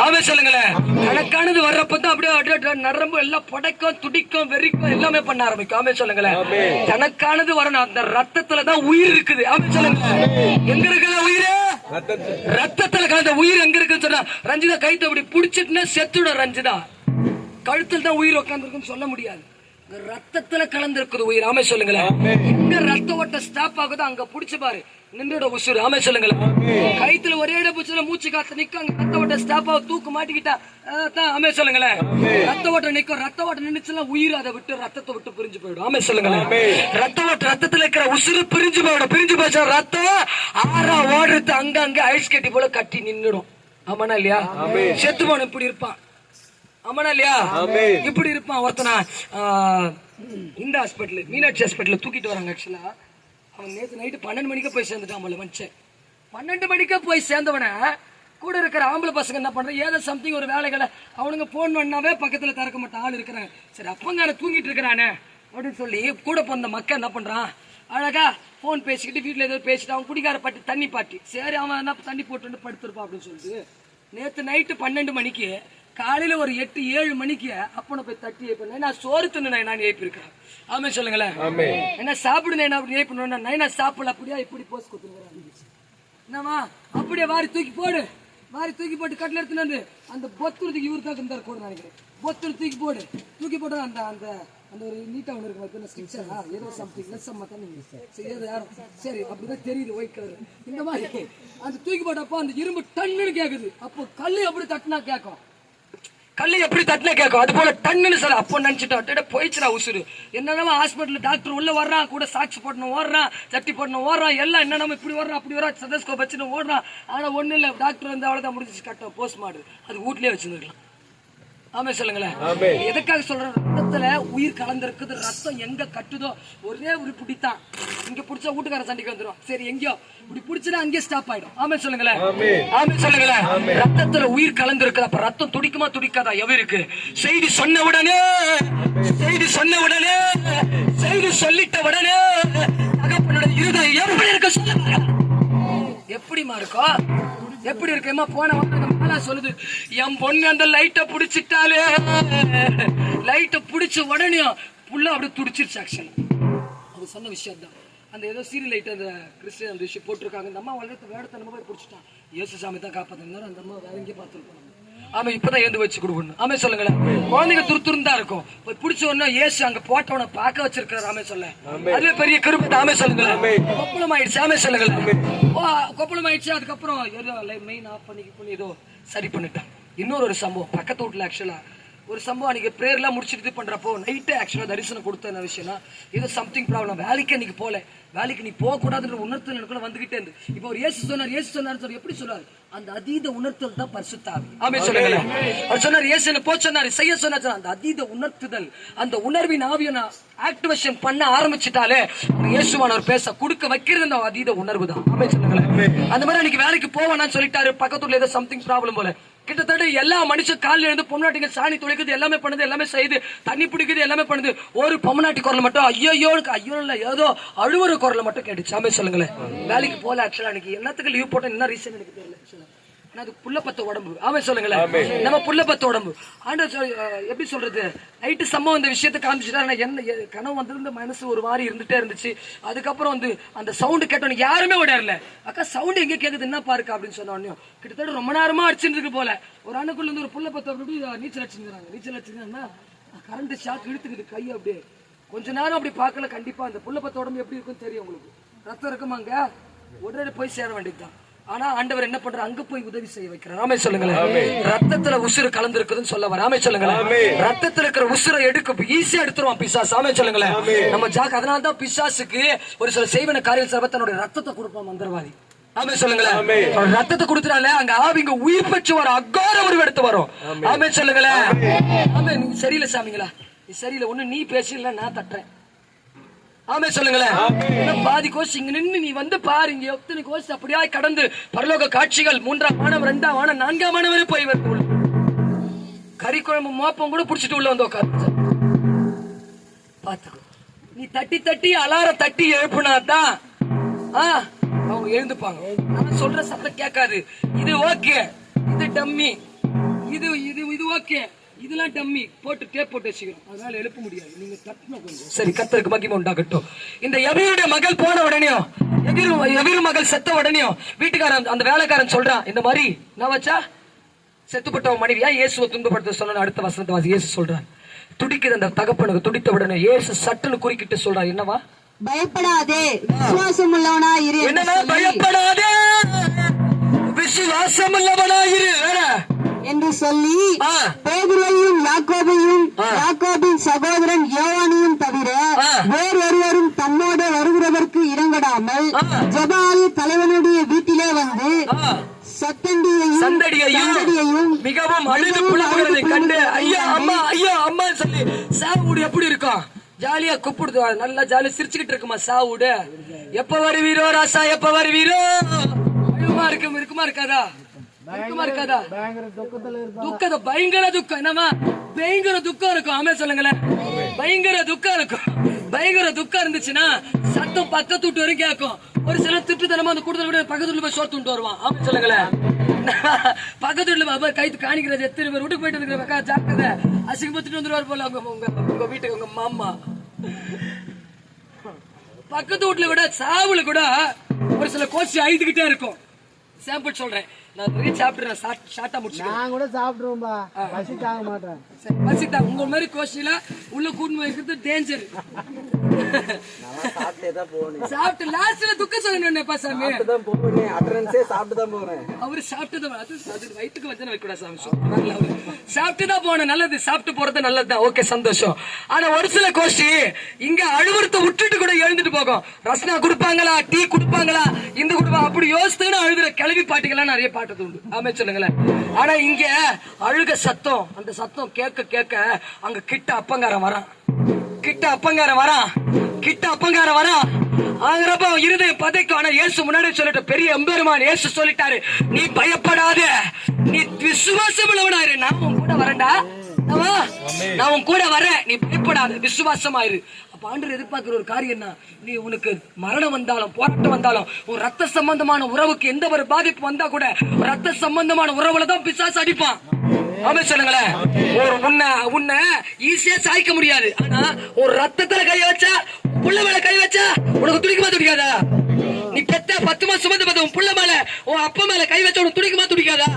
ஆமே சொல்லுங்களேன். கணக்கானது வர்றப்பதான் அப்படியே நரம்பு எல்லாம் படைக்கும், துடிக்கும், வெறிக்கும், எல்லாமே பண்ண ஆரம்பிக்கும். ஆமே சொல்லுங்களேன். கணக்கானது வரணும், அந்த ரத்தத்துலதான் உயிர் இருக்குது. ஆமே சொல்லுங்களேன். எங்க இருக்குது உயிர்? ரத்தத்துல கலந்த உயிர் எங்க இருக்குன்னு சொன்னா, ரஞ்சிதா கைத்த அப்படி புடிச்சிட்டுனா செத்துடும். ரஞ்சிதா கழுத்துல தான் உயிர் உட்கார்ந்து இருக்குன்னு சொல்ல முடியாது, ரத்தத்துல கலந்திருக்குது உயிர். ஆமே சொல்லுங்களேன். எங்க ரத்த ஓட்ட ஸ்டாப் ஆகுதோ அங்க புடிச்சு பாரு, நின்றோட உசுறு. ஆமே சொல்லுங்களேன். கைத்துல ஒரே இட புடிச்சல மூச்சு காத்து நிக்க, அங்க ரத்த ஓட்ட ஸ்டாப் ஆகும், தூக்கு மாட்டிக்கிட்டா. ஆமே சொல்லுங்களேன். ரத்த ஓட்டம் நிக்கும், ரத்த ஓட்டம் நின்னுச்சுன்னா உயிர் அதை விட்டு ரத்தத்தை விட்டு பிரிஞ்சு போயிடும். ஆமே சொல்லுங்களேன். ரத்த ஓட்ட ரத்தத்துல இருக்கிற உசுறு பிரிஞ்சு போயிடும். பிரிஞ்சு போச்சா ரத்தம் ஆறா ஓடுறது அங்க அங்க ஐஸ் கட்டி போல கட்டி நின்னுடும். ஆமாண்ணா இல்லையா? செத்து போன இப்படி இருப்பான். ஆமாண்ணா இல்லையா? இப்படி இருப்பான் ஒருத்தனா. இந்த ஹாஸ்பிட்டல் மீனாட்சி ஹாஸ்பிட்டல் தூக்கிட்டு வராங்க. ஆக்சுவலா அவன் நேற்று நைட்டு 12 மணிக்கு போய் சேர்ந்துட்டான் போல மனுஷன். 12 மணிக்கு போய் சேர்ந்தவன கூட இருக்கிற ஆம்பளை பசங்க என்ன பண்ற, ஏதோ சம்திங் ஒரு வேலைகளை அவனுங்க போன் பண்ணாவே பக்கத்துல திறக்க மாட்டான் ஆள் இருக்கிறாங்க. சரி அப்பங்கான தூங்கிட்டு இருக்கிறானே அப்படின்னு சொல்லி கூட போன மக்கள் என்ன பண்றான், அழகா போன் பேசிக்கிட்டு வீட்டுல ஏதோ பேசிட்டு அவன் குடிக்கார பாட்டி தண்ணி பாட்டி, சரி அவன் என்ன தண்ணி போட்டு படுத்திருப்பான் அப்படின்னு சொல்லிட்டு நேற்று நைட்டு 12 மணிக்கு காலையில ஒரு 8-7 மணிக்கு அப்பனை போய் தட்டி ஏற்ப நான் சோறு தின்னு நான் ஏப்பிருக்கேன். ஆமே சொல்லுங்களேன். என்ன சாப்பிடுனேன் அப்படி ஏற்பா நான் சாப்பிடல, அப்படியா இப்படி போஸ்ட் கொடுத்துருக்கேன். என்னமா அப்படியே வாரி தூக்கி போடு, வாரி தூக்கி போட்டு கட்டில எடுத்துன்னு அந்த பொத்துறதுக்கு இவரு தான் இருந்தாரு கூட நினைக்கிறேன். பொத்துரு தூக்கி போடு, தூக்கி போட்டு அந்த அந்த அந்த ஒரு நீட்டா ஒன்று இருக்கு ஏதோ சம்திங் யாரும் சரி அப்படிதான் தெரியுது ஒயிட் கலர். இந்த மாதிரி அந்த தூக்கி போட்டப்போ அந்த இரும்பு டன்னுன்னு கேக்குது. அப்போ கல்லு எப்படி தட்டுனா கேட்கும், கல்லு எப்படி தட்டினா கேட்கும், அது போல டன்னு சார். அப்போ நினைச்சிட்டோம் போயிடுச்சுடா உசுறு. என்னென்ன ஹாஸ்பிட்டல் டாக்டர் உள்ள வர்றான், கூட சாட்சி போட்டணும் ஓடுறான், சட்டி போட்டணும் ஓடுறான், எல்லாம் என்னென்ன இப்படி வர்றான் அப்படி வர்றான், சதஸ்கோப் வச்சுன்னு ஓடுறான். ஆனா ஒண்ணு இல்ல, டாக்டர் வந்து அவ்வளவுதான் முடிச்சு கட்டும் போஸ்ட் மாடு அது வீட்லயே வச்சிருந்துருக்கலாம். ஆமே சொல்லுங்களேன். எதுக்காக சொல்றேன், ரத்தத்துல உயிர் கலந்திருக்குது. ரத்தம் எங்க கட்டுதோ ஒரே ஒரு பிடித்தான், இங்க பிடிச்சா வீட்டுக்கார சண்டைக்கு வந்துடும். சரி எங்கயோ இப்படி பிடிச்சா அங்கே ஸ்டாப் ஆயிடும். ஆமே சொல்லுங்களேன், ஆமே சொல்லுங்களேன். ரத்தத்துல உயிர் கலந்திருக்குது. அப்ப ரத்தம் துடிக்குமா துடிக்காதா? எவருக்கு செய்தி சொன்ன உடனே, செய்தி சொன்ன உடனே, செய்தி சொல்லிட்ட உடனே தகப்பனோட இருதயம் எப்படி இருக்க சொல்லுங்க, எப்படிமா இருக்கும், எப்படி இருக்குமா? போன வாரம் சொல்லுது என் பொண்ணு அந்த லைட்டை புடிச்சிட்டாலே, லைட்டை புடிச்ச உடனே புள்ள அப்படியே துடிச்சிருச்சு. ஆக்சுவலா அது சொன்ன விஷயம் தான். அந்த ஏதோ சீரியல் லைட் அந்த கிறிஸ்டியன் அந்த விஷயம் போட்டிருக்காங்க. அந்த அம்மா வளர்த்து வேடத்தை நம்ம போய் பிடிச்சிட்டான். இயேசு சாமி தான் காப்பாத்தினாரு. அந்த அம்மா வேற எங்கேயும் பார்த்துருப்பாங்க. ஆமா இப்பதான் ஏந்து வச்சு கொடுக்கணும். ஆமே சொல்லுங்களேன். குழந்தைங்க துருத்துருந்தா இருக்கும், பிடிச்ச உடனே ஏசு அங்க போட்டவனை பார்க்க வச்சிருக்காரு. ஆமே சொல்ல அதுவே பெரிய கிருபை. ஆமே சொல்லுங்களேன். கொப்பளம் ஆயிடுச்சு. ஆமே சொல்லுங்களேன். கொப்பளம் ஆயிடுச்சு. அதுக்கப்புறம் ஏதோ மெயின் ஆஃப் பண்ணி ஏதோ சரி பண்ணிட்டான். இன்னொரு சம்பவம் பக்கத்து வீட்டுல ஆக்சுவலா ஒரு சம்பவம். அன்னைக்கு பிரேயர் எல்லாம் முடிச்சுட்டு பண்றப்போ நைட்டு ஆக்சுவலா தரிசனம் கொடுத்த என்ன விஷயம்னா, ஏதோ சம்திங் ப்ராப்ளம். வேலைக்கு அன்னைக்கு போல, வேலைக்கு நீ போக கூடாதுன்ற உணர்த்தல் எனக்கு வந்துகிட்டே இருந்து. இப்போ ஒரு இயேசு சொன்னார் எப்படி சொல்றாரு, அந்த அதீத உணர்த்தல் தான் பரிசுத்த ஆவி. ஆமே சொல்லுங்களேன். அவர் சொன்னார் இயேசு என்ன போ சொன்னாரு, செய்ய சொன்னார். அந்த அதீத உணர்த்துதல், அந்த உணர்வின் ஆவியை நான் ஆக்டிவேஷன் பண்ண ஆரம்பிச்சுட்டாலே இயேசுவானவர் பேச கொடுக்க வைக்கிறது அந்த அதீத உணர்வு தான். ஆமே சொல்லுங்களேன். அந்த மாதிரி அன்னைக்கு வேலைக்கு போவானான்னு சொல்லிட்டாரு. பக்கத்துல ஏதோ சம்திங் ப்ராப்ளம் போல கிட்டத்தட்ட எல்லா மனுஷன் காலில் இருந்து பொம்னாட்டிங்க சாணி துளைக்குது, எல்லாமே பண்ணுது, எல்லாமே செய்யுது, தண்ணி பிடிக்குது, எல்லாமே பண்ணுது. ஒரு பொம்னாட்டி குரல் மட்டும் ஐயோ இல்ல ஏதோ அழுவுற குரல் மட்டும் கேட்டுச்சு. ஆமே சொல்லுங்களேன். வேலைக்கு போல ஆக்சுவலா எனக்கு என்னத்துக்கு லீவ் போட்டேன், என்ன ரீசன் எனக்கு தெரியல. அது புள்ளப்பத்த உடம்பு. ஆமே சொல்லுங்களேன். நம்ம புள்ளப்பத்த உடம்பு. ஆண்டவர் எப்படி சொல்றது, நைட்டு சம்பவம் இந்த விஷயத்தை காமிச்சுட்டா என்ன கனவு வந்திருந்த மனசு ஒரு மாதிரி இருந்துட்டே இருந்துச்சு. அதுக்கப்புறம் வந்து அந்த சவுண்டு கேட்டோன்னு யாருமே விடையல. அக்கா சவுண்டு எங்க கேக்குது என்ன பாருக்கா அப்படின்னு சொன்ன கிட்டத்தட்ட ரொம்ப நேரமா அடிச்சுருக்கு போல. ஒரு அண்ணுக்குள்ள இருந்து ஒரு புள்ளப்பத்த அப்படி நீச்சல் அடிச்சுக்கிறாங்க. நீச்சல் அடிச்சுங்கன்னா கரண்ட் ஷாக் இழுத்துக்குது கை. அப்படியே கொஞ்ச நேரம் அப்படி பார்க்கல. கண்டிப்பா அந்த புள்ளப்பத்த உடம்பு எப்படி இருக்குன்னு தெரியும் உங்களுக்கு. ரத்தம் இருக்குமாங்க, உடனே போய் சேர வேண்டியதுதான். ஆனா ஆண்டவர் என்ன பண்ற, அங்க போய் உதவி செய்ய வைக்கிறார். ஆமே சொல்லுங்களேன். ரத்தத்துல உசுறு கலந்துருக்குதுன்னு சொல்ல வர. ஆமே சொல்லுங்களேன். ரத்தத்துல இருக்கிற உசுரை எடுக்க ஈஸியா எடுத்துருவான் பிசாசு. ஆமே சொல்லுங்களேன். நம்ம அதனாலதான் பிசாசுக்கு ஒரு சில செய்வன காரியம் தன்னுடைய ரத்தத்தை கொடுப்பான் மந்திரவாதி. ஆமே சொல்லுங்களேன். ரத்தத்தை கொடுத்துறால அங்க ஆவிங்க உயிர் பெற்று வரும், அகார ஒரு எடுத்து வரும். ஆமே சொல்லுங்களேன். ஆமே நீ சரியில்லை சாமிங்களா, நீ சரியில்லை, ஒண்ணு நீ பேசல நான் தட்டுறேன். ஆமே சொல்லுங்களேன். பாதி கோஷ் இங்க நின்று நீ வந்து பாரு, இங்க எத்தனை கோஷ் அப்படியா கடந்து பரலோக காட்சிகள் 3ஆம் வானம் 2ஆம் வானம் 4ஆம் வானம் வரை போய் வருது. கறி குழம்பு மோப்பம் கூட புடிச்சிட்டு உள்ள வந்து உட்காந்து பாத்து நீ தட்டி தட்டி அலார தட்டி எழுப்புனாதான் அவங்க எழுந்துப்பாங்க. நான் சொல்ற சத்தம் கேட்காது. இது ஓகே, இது டம்மி, இது இது இது ஓகே, இதெல்லாம் டம்மி போட்டு டேப் போட்டு வச்சுக்கணும். அதனால எழுப்ப முடியாது. நீங்க தட்டினா கொஞ்சம் சரி. கர்த்தருக்கு மகிமை உண்டாகட்டும். இந்த எபியுடைய மகள் போன உடனேயும் எபிர் மகள் செத்த உடனேயும் வீட்டுக்காரன் அந்த வேலைக்காரன் சொல்றான், இந்த மாதிரி நான் வச்சா செத்துப்பட்ட மனைவியா இயேசுவை துன்பப்படுத்த சொன்ன. அடுத்த வசனத்தை வாசி. இயேசு சொல்றான், துடிக்குது அந்த தகப்பனுக்கு. துடித்த உடனே இயேசு சட்டுன்னு குறுக்கிட்டு சொல்றான், என்னவா, பயப்படாதே, விசுவாசம் உள்ளவனா இரு. என்னன்னா பயப்படாதே, விசுவாசம் உள்ளவனா இரு என்று சொல்லி பேதுருவையும் யாக்கோபையும் யாக்கோபின் சகோதரன் யோவானையும் தவிர வேறொருவரும் தன்னோடு வருகிறதற்கு இறங்கடாமல் ஜெபாலி தலைவனுடைய வீட்டிலே வந்து சந்தடியையும் மிகவும் அழுது புலம்புகிறதை கண்டு ஐயா அம்மா ஐயா அம்மா சொல்லி சாவுடு எப்படி இருக்கும், ஜாலியா கூப்பிடுது, நல்லா ஜாலியா சிரிச்சுக்கிட்டு இருக்குமா சாவுடு. எப்ப வருவீரோ ராசா, எப்ப வருவீரோ. அழுமா இருக்குமா இருக்காதா, பயங்கர துக்கம். என்னமா பயங்கர துக்கம் இருக்கும். ஆமே சொல்லுங்களேன். பயங்கர துக்கம் இருக்கும். பயங்கர துக்கம் இருந்துச்சுன்னா சத்தம் பக்கத்து வீட்டு வரைக்கும் கேட்கும். ஒரு சில திட்டுத்தனமா அந்த கூட்டத்தில் பக்கத்து வீட்டுல போய் சோத்து வருவான். ஆமே சொல்லுங்களேன். பக்கத்து வீட்டுல கைத்து காணிக்கிறது எத்தனை பேர் வீட்டுக்கு போயிட்டு இருக்கிற ஜாக்கிரதை, அசிங்கப்பத்துட்டு வந்துருவார் போல உங்க வீட்டுக்கு உங்க மாமா. பக்கத்து வீட்டுல கூட சாவுல கூட ஒரு சில கோஷி அழுதுகிட்டே இருக்கும். சாம்பிள் சொல்றேன், நான் நிறைய சாப்பிடுறேன், ஷார்ட்டா முடிச்சுக்கிறேன். நான் கூட சாப்பிடுவேன்பா, பசி தாங்க மாட்டேன். பசி தாங்க. உங்க மாதிரி கோஷில உள்ள கூட்டு வைக்கிறது டேஞ்சர். சாப்பிட்டு லாஸ்ட்ல துக்க சொல்லணும்ப்பா சாமி. அவரு சாப்பிட்டுதான், அது வயிற்றுக்கு வந்து வைக்கூடா சாமி. சாப்பிட்டுதான் போன நல்லது, சாப்பிட்டு போறது நல்லதுதான், ஓகே சந்தோஷம். ஆனா ஒரு சில கோஷி இங்க அழுவுறத விட்டுட்டு கூட எழுந்துட்டு போகும். ரஸ்னா குடுப்பாங்களா, டீ குடுப்பாங்களா, இந்த குடுப்பா அப்படி யோசித்து அழுதுற கிளவி பாட்டுக்கெல்லாம் நிறைய பாட்டது உண்டு. ஆமே சொல்லுங்களேன். ஆனா இங்க அழுக சத்தம், அந்த சத்தம் கேட்க கேட்க அங்க கிட்ட அப்பங்காரம் வரான், கிட்ட அப்பங்காரம் வரான். ஆகிறப்ப இருதயம் பதைக்கும். ஆனா இயேசு முன்னாடி சொல்லிட்டு பெரிய எம்பெருமான் இயேசு சொல்லிட்டாரு, நீ பயப்படாத, நீ விசுவாசம் உள்ளவனாயிரு, நான் உன் கூட வரேன்டா, நான் உன் கூட வரேன், நீ பயப்படாத, விசுவாசமாயிரு. ஆண்டவர் எதிர்பார்க்கிற ஒரு காரியம் என்ன, நீ உனக்கு மரணம் வந்தாலும் போராட்டம் வந்தாலும் உன் ரத்த சம்பந்தமான உறவுக்கு எந்த ஒரு பாதிப்பு வந்தா கூட ரத்த சம்பந்தமான உறவுல தான் பிசாசு அடிப்பான். ஆமே சொல்லுங்களேன். ஒரு உன்னை ஈஸியா சாய்க்க முடியாது. ஆனா ஒரு ரத்தத்துல கை வச்சா, புள்ள மேல கை வச்சா உனக்கு துடிக்குமா துடிக்காதா? நீ பெத்த 10 மாசம் சுமந்து பார்த்த உன் புள்ள மேல உன் அப்பா மேல கை வச்சா உனக்கு துடிக்குமா துடிக்காதா?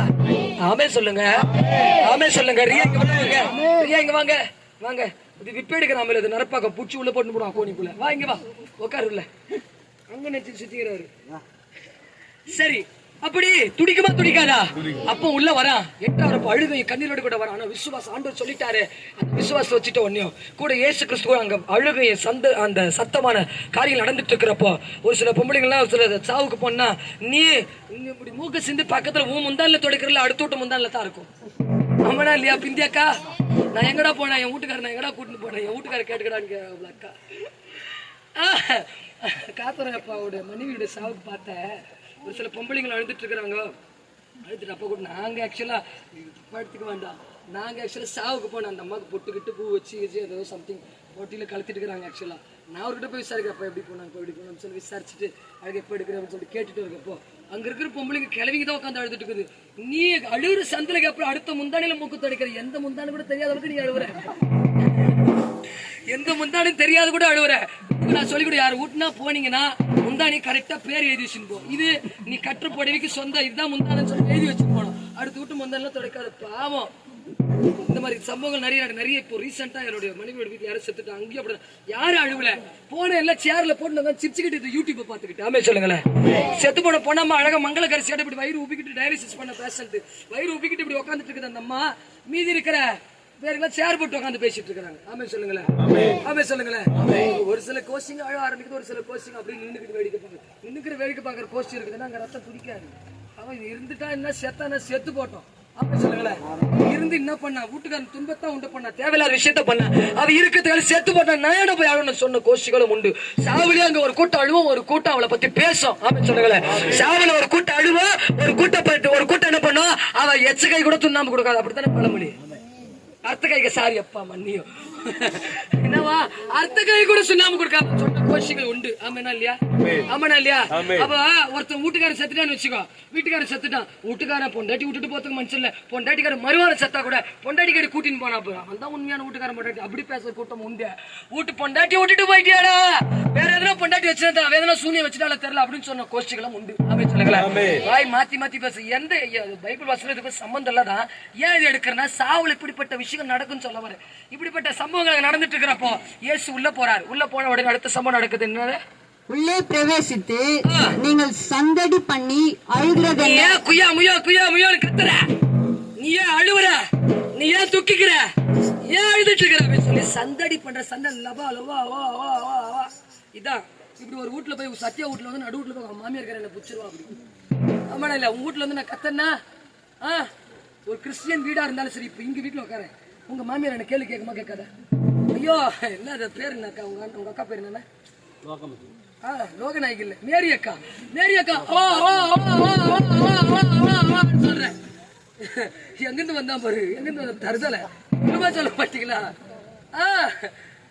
ஆமே சொல்லுங்க, ஆமே சொல்லுங்க. ரியா இங்க வாங்க, வாங்க. இது விப்பெடுக்கிறாம இது நரப்பாக்க பூச்சி உள்ள போட்டு போடுவான் கோணிக்குள்ள. வா இங்க வா, உட்காருல. அங்க நெச்சு சுத்திக்கிறாரு. சரி, அப்படி துடிக்குமா துடிக்காதா? அப்ப உள்ள வரான். எட்டாவது அழுகை கண்ணீரோடு கூட வரான். ஆனா விசுவாசம், ஆண்டவர் சொல்லிட்டாரு, அந்த விசுவாசம் வச்சுட்டு ஒன்னையும் கூட இயேசு கிறிஸ்துவ அங்க அழுகைய அந்த சத்தமான காரியங்கள் நடந்துட்டு இருக்கிறப்போ ஒரு சில பொம்பளைங்கள்லாம் சில சாவுக்கு போனா, நீ இப்படி மூக்க சிந்து பக்கத்துல உன் முந்தான்ல துடைக்கிறல அடுத்த விட்டு முந்தான்ல தான் இருக்கும். ஆமாடா இல்லையா பிந்தியாக்கா? நான் எங்கடா போனேன், என் வீட்டுக்காரர் நான் எங்கடா கூட்டிட்டு போனேன், என் வீட்டுக்காரர் கேட்டுக்கடான்னு அக்கா காத்தரப்பாவோட மனைவியோட சாவுக்கு பார்த்தேன். ஒரு சில பொம்பளைங்களை அழுதுட்டு இருக்கிறாங்க. அழுதுட்டு அப்ப கூட நாங்க ஆக்சுவலா படுத்துக்க வேண்டாம், நாங்க ஆக்சுவலா சாவுக்கு போனோம். அந்த அம்மாவுக்கு பொட்டுக்கிட்டு பூ வச்சு ஏதோ சம்திங் போட்டியில கலத்திட்டு இருக்கிறாங்க. ஆக்சுவலா நான் அவர்கிட்ட போய் விசாரிக்கிறப்ப எப்படி போனாங்க சொல்லி விசாரிச்சுட்டு அதுக்கு எப்போ எடுக்கிறேன்னு சொல்லி கேட்டுட்டு இருக்கப்போ அங்க இருக்கிற பொம்பளைங்க கிளவிங்க தான் உட்காந்து அழுதுட்டு இருக்குது. நீ அழுகுற சந்திலுக்கு அப்புறம் அடுத்த முந்தானில மூக்கு துடைக்கிற, எந்த முந்தானு கூட தெரியாத அளவுக்கு நீ அழுவுற, எந்த முந்தானும் தெரியாத கூட அழுவுற. நான் சொல்லி கூட யார் வீட்டுனா போனீங்கன்னா முந்தானி கரெக்டா பேர் எழுதி வச்சுன்னு போ, இது நீ கற்ற புடவைக்கு சொந்தம் இதுதான் முந்தானு சொல்லி எழுதி வச்சு போனோம். அடுத்த வீட்டு முந்தானெல்லாம் துடைக்காத பாவம். இந்த மாதிரி சம்பவங்கள் நிறைய இப்போ ரீசெண்டா என்னுடைய மனைவியோட வீட்டுல யாரும் செத்துட்டாங்க, அங்கேயும் அப்படி யாரும் அழுவல. போன எல்லாம் சேர்ல போட்டு சிரிச்சுக்கிட்டு யூடியூப் பாத்துக்கிட்டு ஆமே சொல்லுங்களேன். செத்து போன பொண்ணாம அழகா மங்கள கரிசியாட இப்படி வயிறு உப்பிக்கிட்டு டயாலிசிஸ் பண்ண பேஷண்ட் வயிறு உப்பிக்கிட்டு இப்படி உட்காந்துட்டு இருக்குது அந்த அம்மா. மீதி இருக்கிற பேருக்குலாம் சேர் போட்டு உட்காந்து பேசிட்டு இருக்காங்க. ஆமே சொல்லுங்களேன், ஆமே சொல்லுங்களேன். ஒரு சில கோச்சிங் அழ ஆரம்பிக்குது, ஒரு சில கோச்சிங் அப்படி நின்றுக்கிட்டு வேடிக்கை பார்க்குது. நின்றுக்கிற வேடிக்கை பார்க்குற கோச்சிங் இருக்குதுன்னா அங்க ரத்தம் குடிக்காது. அவன் இருந்துட்டா என்ன செத்தான செத்து போட்டோம். அப்படி சொல்லுங்களேன். இருந்து என்ன பண்ணா வீட்டுக்காரன் துன்பத்தான் உண்டு பண்ணா, தேவையில்லாத விஷயத்த பண்ணா, அவ இருக்கிறதுக்காக செத்து போட்டா நான் போய் அழுவணும் சொன்ன கோஷிகளும் உண்டு. சாவிலே அங்க ஒரு கூட்டம் அழுவோம், ஒரு கூட்டம் அவளை பத்தி பேசும். அப்படின்னு சொல்லுங்களேன். சாவில ஒரு கூட்டம் அழுவோம், ஒரு கூட்டம் என்ன பண்ணும், அவ எச்ச கை கூட துண்ணாம கொடுக்காது. அப்படித்தானே பழமொழி. அர்த்த கைக்கு சாரி அப்பா மன்னியும் என்னவா அர்த்த கை கூட சுண்ணாம கொடுக்காம சொன்ன கோஷிகள் உண்டு. ஆமாண்ணா இல்லையா, ஆமாண்ணா இல்லையா. அப்ப ஒருத்தன் வீட்டுக்காரன் செத்துட்டான்னு வச்சுக்கோ, வீட்டுக்காரன் செத்துட்டான், வீட்டுக்காரன் பொண்டாட்டி விட்டுட்டு போறதுக்கு மனுஷன் இல்ல, பொண்டாட்டிக்காரன் மறுவாரம் செத்தா கூட பொண்டாட்டிக்காரி கூட்டின்னு போனா அவன் தான் உண்மையான வீட்டுக்காரன். பொண்டாட்டி அப்படி பேசுற கூட்டம் உண்டு. வீட்டு பொண்டாட்டி விட்டுட்டு போயிட்டியாடா, வேற எதனா பொண்டாட்டி வச்சிருந்தா வேதனா சூனியம் வச்சுட்டால தெரியல அப்படின்னு சொன்ன கோஷ்டிகளும் உண்டு. அப்படின்னு சொல்லுங்களேன். வாய் மாத்தி மாத்தி பேச எந்த பைபிள் வசனத்துக்கு சம்பந்தம் இல்லதான். ஏன் இது எடுக்கிறனா சாவுல இப்படிப்பட்ட விஷயம் நடக்குன்னு சொல்ல வர. இப்படிப்பட்ட சம்பவங்கள் நடந்துட்டு இருக்கிறப்போ இயேசு உள்ள போறாரு. உள்ள போன உடனே அடுத்த சம்பவம் நடக்குது. என்ன உள்ளே பிரவேசித்து நீங்கள் சந்தடி பண்ணி அழுகிறது, ஏன் குய்யா முய்யா குய்யா முய்யான்னு கத்துற, நீ ஏன் அழுவுற, நீ ஏன் துக்கிக்கிற, ஏன் அழுதுட்டு இருக்கிற அப்படின்னு சொல்லி சந்தடி பண்ற. சண்டை லவா லவா வா வா வா வா இதான். இப்படி ஒரு வீட்டுல போய் சத்தியா வீட்டுல வந்து நடு வீட்டுல போய் மாமியார் என்ன புடிச்சிருவா அப்படி. ஆமாடா இல்ல உங்க வீட்டுல வந்து நான் கத்தன்னா ஒரு கிறிஸ்டியன் வீடா இருந்தாலும் சரி, இப்ப இங்க வீட்டுல உட்கார உங்க மாமியார் என்ன கேள்வி கேட்குமா கேட்காத? ஐயோ என்ன அது பேரு என்னக்கா, உங்க அக்கா பேரு என்ன? லோகநாயகி இல்ல, மேரி அக்கா. மேரி அக்கா சொல்றேன். எங்கிருந்து வந்தா பாரு, எங்கிருந்து வந்த தருதல ஒண்ணுமா சொல்ல மாட்டீங்களா?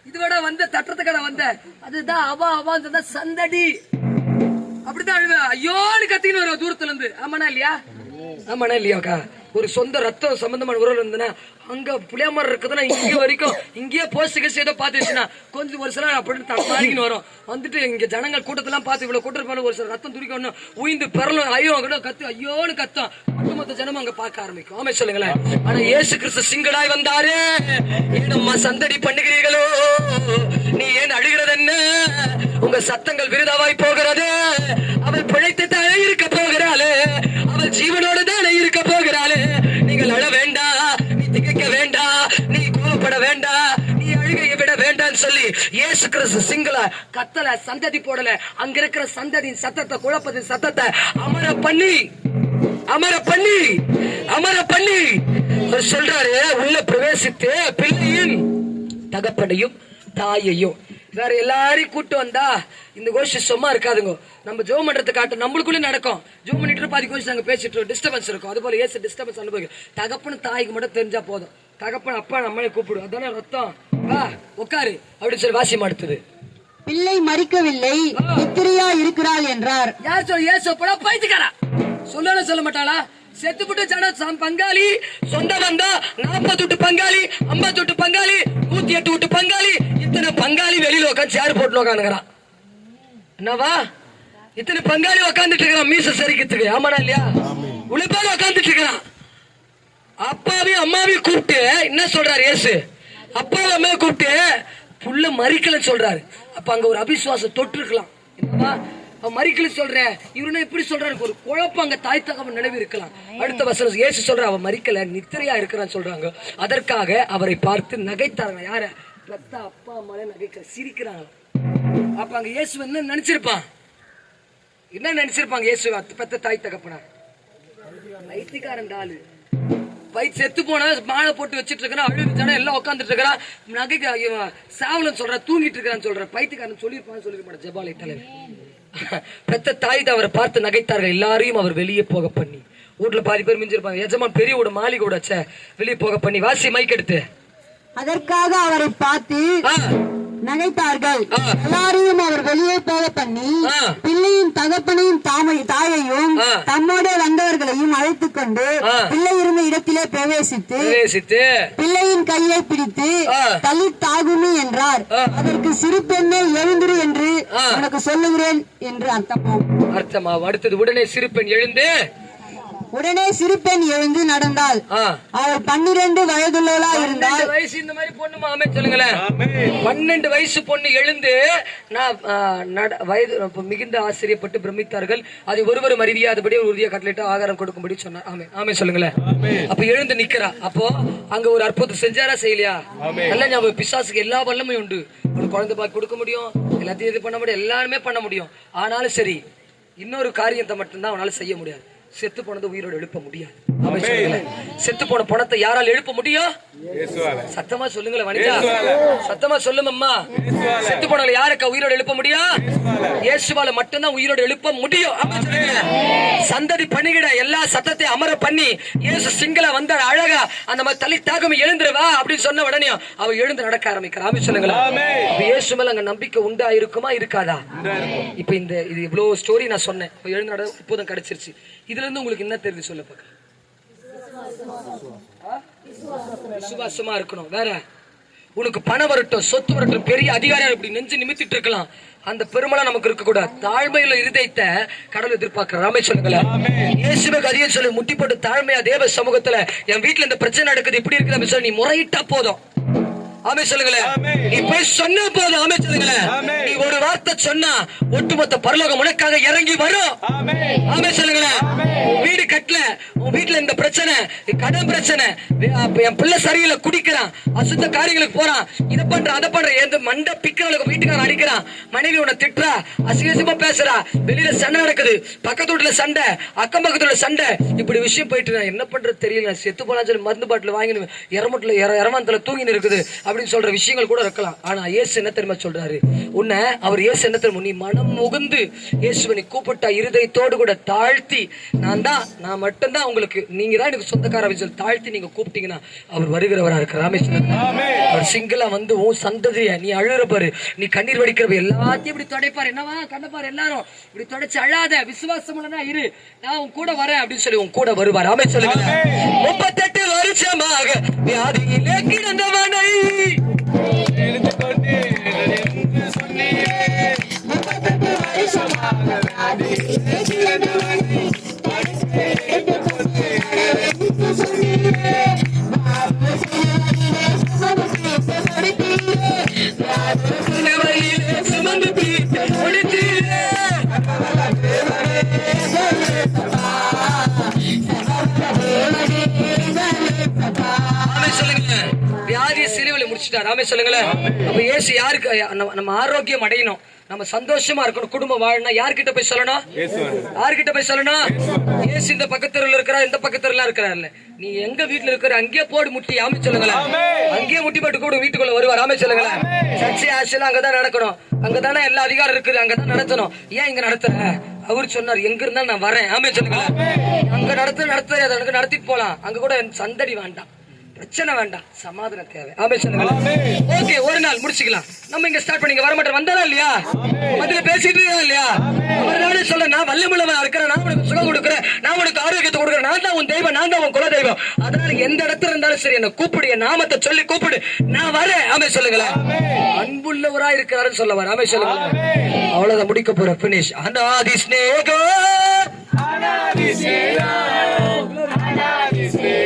இதுவட வந்த தட்டத்துக்கடை வந்த அதுதான் அவா அவான்னு சந்தடி அப்படிதான் அழுவேன். ஐயோன்னு கத்தின்னு வரும் தூரத்துல இருந்து. ஆமாண்ணா இல்லையா, ஆமாண்ணா இல்லையாக்கா. ஒரு சொந்த ரத்தம் சம்பந்தமான உறவு இருந்ததுன்னா அங்க புளியமரம் இருக்குதுன்னா இங்க வரைக்கும் இங்கேயே போஸ்ட் கேஸ் ஏதோ பாத்துச்சுன்னா கொஞ்சம் ஒரு சில அப்படின்னு தப்பாடிக்கின்னு வரும். வந்துட்டு இங்க ஜனங்கள் கூட்டத்தெல்லாம் பார்த்து இவ்வளவு கூட்டம் ஒரு சில ரத்தம் துடிக்கணும் உயிந்து பெறலும் ஐயோ கூட கத்து ஐயோன்னு கத்தம் ஒட்டுமொத்த ஜனமும் அங்க பார்க்க ஆரம்பிக்கும். ஆமே சொல்லுங்களேன். ஆனா இயேசு கிறிஸ்து சிங்கடாய் வந்தாரு. ஏனம்மா சந்தடி பண்ணுகிறீர்களோ, நீ ஏன் அழுகிறது என்ன, உங்க சத்தங்கள் விருதாவாய் போகிறது. அவள் பிழைத்து தானே இருக்க போகிறாளே, அவள் ஜீவனோடு தானே இருக்க போகிறாளே. நீங்கள் அழ வேண்டாம், நீ திகைக்க வேண்டாம், நீ கோபப்பட வேண்டாம், நீ அழுகையை விட வேண்டாம் சொல்லி இயேசு கிறிஸ்து சிங்கள கத்தல சந்ததி போடல. அங்க இருக்கிற சந்ததியின் சத்தத்தை குழப்பத்தின் சத்தத்தை அமர பண்ணி சொல்றாரு. உள்ள பிரவேசித்து பிள்ளையின் தகப்பனையும் தாயையும் வேற எல்லாரையும் கூட்டு வந்தா இந்த கோஷி சும்மா இருக்காதுங்க. நம்ம ஜோம் பண்றது காட்டு நம்மளுக்குள்ளே நடக்கும். ஜோம் பண்ணிட்டு பாதி கோஷி நாங்க பேசிட்டு டிஸ்டர்பன்ஸ் இருக்கும். அது போல ஏசு டிஸ்டர்பன்ஸ் அனுபவிக்கும். தகப்பனு தாய்க்கு மட்டும் தெரிஞ்சா போதும். தகப்பன் அப்பா நம்மளே கூப்பிடும், அதானே ரத்தம், வா உட்காரு அப்படின்னு சொல்லி வாசி மாடுத்துது. பிள்ளை மறிக்கவில்லை, நித்திரையா இருக்கிறாள் என்றார். யார் சொல்ல ஏசு போடா பைத்தியக்காரா சொல்ல மாட்டாளா? செத்துப்பட்டு ஜன பங்காளி சொந்த வந்தா 40 வீட்டு பங்காளி 50 வீட்டு பங்காளி 108 வீட்டு பங்காளி இத்தனை பங்காளி வெளியில உட்காந்து சேர் போட்டு உட்காந்துக்கிறான். என்னவா இத்தனை பங்காளி உட்காந்துட்டு இருக்கிறான் மீச சரிக்கிறதுக்கு. ஆமாடா இல்லையா, உழைப்பாக உட்காந்துட்டு இருக்கிறான். அப்பாவையும் அம்மாவையும் கூப்பிட்டு என்ன சொல்றாரு இயேசு, அப்பாவும் அம்மாவை கூப்பிட்டு புள்ள மறிக்கலன்னு சொல்றாரு. அப்ப அங்க ஒரு அபிசுவாசம் தொட்டு இருக்கலாம். என்னவா மறிக்கல சொல்ற இவருன்னா இப்படி சொல்றாரு, ஒரு குழப்பம் அங்க தாய் தகவல் நினைவு இருக்கலாம். அடுத்த வசனம் இயேசு சொல்ற அவ மறிக்கல நித்திரையா இருக்கிறான்னு சொல்றாங்க. அதற்காக அவரை பார்த்து நகைத்தாங்க. யார பெத்த அப்பா அம்மாலே நகைக்க சிரிக்கிறாங்க. அப்ப அங்க இயேசு என்ன நினைச்சிருப்பாங்க? இயேசு பெத்த தாய் தகப்பனா வைத்தியக்காரன் ஆளு வயிற்று செத்து போன மாலை போட்டு வச்சிட்டு இருக்கிறான். அழுது ஜனம் எல்லாம் உட்காந்துட்டு இருக்கிறான். நகைக்கு சாவலன்னு சொல்ற தூங்கிட்டு இருக்கிறான்னு சொல்ற பைத்தியக்காரன் சொல்லியிருப்பான்னு சொல்லிருப்பான் ஜபாலை தலைவர். பெத்த தாய் அவரை பார்த்து நகைத்தார்கள். எல்லாரையும் அவர் வெளியே போக பண்ணி வீட்டுல பாதி பேர் மிஞ்சிருப்பாங்க. எஜமான் பெரிய வீடு மாளிகை கூட வெளியே போக பண்ணி வாசி மைக் எடுத்து அதற்காக அவரை பார்த்து நகைத்தார்கள். எல்லாரையும் அவர் வெளியே போக பண்ணி பிள்ளையின் தகப்பனையும் தாயையும் தம்மோட வந்தவர்களையும் அழைத்துக் கொண்டு பிள்ளை இருந்த இடத்திலே பிரவேசித்து பிள்ளையின் கையை பிடித்து தள்ளி தாகுமி என்றார். அதற்கு சிறு பெண்ணை எழுந்திரு என்று உனக்கு சொல்லுகிறேன் என்று அர்த்தமாகும். அடுத்தது உடனே சிறு பெண் எழுந்து நடந்தால் அவர் 12 வயதுள்ளவளா இருந்தால். வயசு இந்த மாதிரி பொண்ணுமா அமே சொல்லுங்களேன். 12 வயசு பொண்ணு எழுந்து வயது மிகுந்த ஆச்சரியப்பட்டு பிரமித்தார்கள். அதை ஒருவரும் அறிவியாதபடி ஒரு உறுதியா கட்டளையிட்டு ஆகாரம் கொடுக்கும்படி சொன்னார். ஆமே ஆமே சொல்லுங்களேன். அப்ப எழுந்து நிக்கிறா. அப்போ அங்க ஒரு அற்புதம் செஞ்சாரா செய்யலையா? நல்லா ஞாபகம். பிசாசுக்கு எல்லா வல்லமையும் உண்டு. ஒரு குழந்தை பாக்கி கொடுக்க முடியும், எல்லாத்தையும் இது பண்ண முடியும், எல்லாருமே பண்ண முடியும். ஆனாலும் சரி, இன்னொரு காரியத்தை மட்டும்தான் அவனால செய்ய முடியாது. செத்து போனது உயிரோடு எழுப்ப முடியாது. செத்து போன பணத்தை யாரால் எழுப்ப முடியும்? சத்தமா சொல்லுங்களேன் வனிதா, சத்தமா சொல்லுமம்மா. செத்து போனவங்களை யாருக்கு உயிரோடு எழுப்ப முடியும்? இயேசுவால மட்டும்தான் உயிரோடு எழுப்ப முடியும். சந்ததி பணிகிட எல்லா சத்தத்தை அமர பண்ணி இயேசு சிங்கள வந்தார் அழகா. அந்த மாதிரி தள்ளி தாகமே எழுந்துருவா அப்படின்னு சொன்ன உடனே அவ எழுந்து நடக்க ஆரம்பிக்கிறார். ஆமே சொல்லுங்களேன். இயேசு மேல அங்க நம்பிக்கை உண்டா இருக்குமா இருக்காதா? இப்ப இது இவ்வளவு ஸ்டோரி நான் சொன்னேன். எழுந்து நட இப்போதான் கிடைச்சிருச்சு. இதுல இருந்து உங்களுக்கு என்ன தெரியுது சொல்ல பாக்க? விசுவாசமா இருக்கணும். வேற உனக்கு பணம் வரட்டும், சொத்து வரட்டும், பெரிய அதிகாரம் இப்படி நெஞ்சு நிமித்திட்டு இருக்கலாம். அந்த பெருமளா நமக்கு இருக்க கூடாது. தாழ்மையில இருதயத்தை கடவுள் எதிர்பார்க்கிற. ராமே சொல்லுங்களேன். இயேசுவுக்கு அதிகம் சொல்லு, முட்டி போட்டு தாழ்மையா தேவ சமூகத்துல என் வீட்டுல இந்த பிரச்சனை நடக்குது இப்படி இருக்குது சொல்லி நீ முறையிட்டா போதும். ஆமே சொல்லுங்களேன். நீ போய் சொன்ன போதும். ஆமே சொல்லுங்களேன். நீ ஒரு வார்த்தை சொன்னா ஒட்டுமொத்த பரலோகம் உனக்காக இறங்கி வரும். ஆமே சொல்லுங்களேன். வீடு கட்டல, உன் வீட்டுல இந்த பிரச்சனை, கடன் பிரச்சனை, என் பிள்ளை சரியில்லை, குடிக்கிறான், அசுத்த காரியங்களுக்கு போறான், இதை பண்ற அதை பண்ற, எந்த மண்டை பிக்கிறவங்களுக்கு வீட்டுக்காரன் அடிக்கிறான், மனைவி உன்னை திட்டுறா, அசிங்கமா பேசுறா, வெளியில சண்டை நடக்குது, பக்கத்து வீட்டுல சண்டை, அக்கம் பக்கத்துல சண்டை, இப்படி விஷயம் போயிட்டு நான் என்ன பண்றது தெரியல, செத்து போனா சொல்லி மருந்து பாட்டில் வாங்கி இரமத்துல தூங்கி இருக்குது அப்படின்னு சொல்ற விஷயங்கள் கூட இருக்கலாம். ஆனா இயேசு என்ன தெரியுமா சொல்றாரு? உன்னை அவர் இயேசு என்ன தெரியுமா? நீ மனம் முகுந்து இயேசுவை நீ கூப்பிட்டா இருதயத்தோடு கூட தாழ்த்தி, நான் மட்டும்தான் உங்களுக்கு, நீங்க தான் எனக்கு சொந்தக்கார சொல்லி தாழ்த்தி நீங்க கூப்பிட்டீங்கன்னா அவர் வருகிறவரா இருக்கு. ராமேஸ்வரன் அவர் சிங்கிளா வந்து உன் சந்ததிய நீ அழுற பாரு, நீ கண்ணீர் வடிக்கிறவ எல்லாத்தையும் இப்படி தொடைப்பாரு. என்னவா கண்ணப்பாரு எல்லாரும் இப்படி தொடைச்சு அழாத, விசுவாசம் இரு, நான் உன் கூட வரேன் அப்படின்னு சொல்லி உன் கூட வருவார். ராமேஸ்வரன் 38 வருஷமாக வியாதியிலே கிடந்தவனை சுமந்து வியாதியை சிலுவையில முடிச்சிட்டார். ஆமே சொல்லுங்களேன். அப்ப இயேசு யாருக்கு நம்ம ஆரோக்கியம் அடையணும், நம்ம சந்தோஷமா இருக்கணும், குடும்பம் வாழணும், யார்கிட்ட போய் சொல்லணும்? யார்கிட்ட போய் சொல்லணும்? இயேசு இந்த பக்கத்துல இருக்கிறா, இந்த பக்கத்துல இருக்கிறார்ல, நீ எங்க வீட்டுல இருக்கிற அங்கேயே போடு முட்டி. ஆமே சொல்லுங்களேன். அங்கேயே முட்டி போட்டு கூட வீட்டுக்குள்ள வருவார். ஆமே சொல்லுங்களேன். சர்ச்சை ஆசைலாம் அங்கதான் நடக்கணும், அங்கதானே எல்லா அதிகாரம் இருக்குது, அங்கதான் நடத்தணும். ஏன் இங்க நடத்துற? அவரு சொன்னார் எங்க இருந்தாலும் நான் வரேன். ஆமே சொல்லுங்களேன். அங்க நடத்த எனக்கு நடத்திட்டு போலாம், அங்க கூட சந்தடி வேண்டாம், பிரச்சனை வேண்டாம், சமாதானம் தேவை. ஆமே சொல்லுங்க. ஓகே, ஒரு நாள் முடிச்சுக்கலாம். நம்ம இங்க ஸ்டார்ட் பண்ணி வர மாட்டேன் வந்தாரா இல்லையா? அதுல பேசிட்டு இல்லையா? அவர்னாலே சொல்ல, நான் வல்லமுள்ளவனா இருக்கிறேன், நான் உனக்கு சுகம் கொடுக்குறேன், நான் உனக்கு ஆரோக்கியத்தை கொடுக்குறேன், நான் தான் உன் தெய்வம், நான் தான் உன் குல தெய்வம். அதனால எந்த இடத்துல இருந்தாலும் சரி என்ன கூப்பிடு, என் நாமத்தை சொல்லி கூப்பிடு, நான் வரேன். ஆமே சொல்லுங்களேன். அன்புள்ளவரா இருக்கிறாருன்னு சொல்லவார். ஆமே சொல்லுங்களேன். அவ்வளவுதான், முடிக்க போற பினிஷ். அனாதி ஸ்நேகம், அனாதி ஸ்நேகம், அனாதி ஸ்நேகம்.